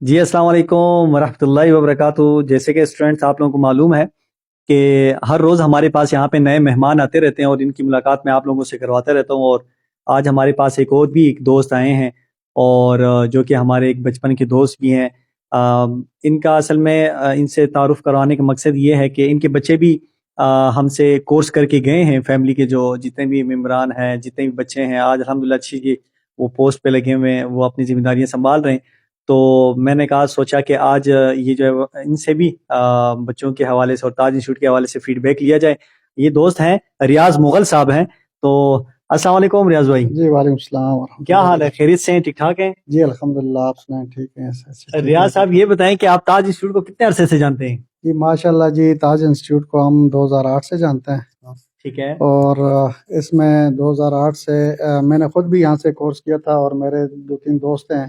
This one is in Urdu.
جی السلام علیکم ورحمۃ اللہ وبرکاتہ۔ جیسے کہ اسٹوڈنٹس آپ لوگوں کو معلوم ہے کہ ہر روز ہمارے پاس یہاں پہ نئے مہمان آتے رہتے ہیں اور ان کی ملاقات میں آپ لوگوں سے کرواتا رہتا ہوں۔ اور آج ہمارے پاس ایک دوست آئے ہیں اور جو کہ ہمارے ایک بچپن کے دوست بھی ہیں۔ ان کا اصل میں ان سے تعارف کروانے کا مقصد یہ ہے کہ ان کے بچے بھی ہم سے کورس کر کے گئے ہیں۔ فیملی کے جو جتنے بھی ممبران ہیں، جتنے بھی بچے ہیں، آج الحمدللہ اچھی وہ پوسٹ پہ لگے ہوئے ہیں، وہ اپنی ذمہ داریاں سنبھال رہے ہیں۔ تو میں نے سوچا کہ آج یہ جو ہے ان سے بھی بچوں کے حوالے سے اور تاج انسٹیٹیوٹ کے حوالے سے فیڈ بیک لیا جائے۔ یہ دوست ہیں ریاض مغل صاحب ہیں۔ تو السلام علیکم ریاض بھائی۔ جی وعلیکم السلام ورحمۃ کیا اللہ حال ہے؟ خیریت سے ہیں؟ ٹھیک ٹھاک ہیں؟ جی الحمدللہ، آپ سنائیں؟ ٹھیک ہیں؟ ریاض صاحب یہ بتائیں کہ آپ تاج انسٹیٹیوٹ کو کتنے عرصے سے جانتے ہیں؟ جی ماشاء اللہ، جی تاج انسٹیٹیوٹ کو ہم 2008 سے جانتے ہیں، ٹھیک ہے۔ اور اس میں 2008 سے میں نے خود بھی یہاں سے کورس کیا تھا، اور میرے 2-3 دوست ہیں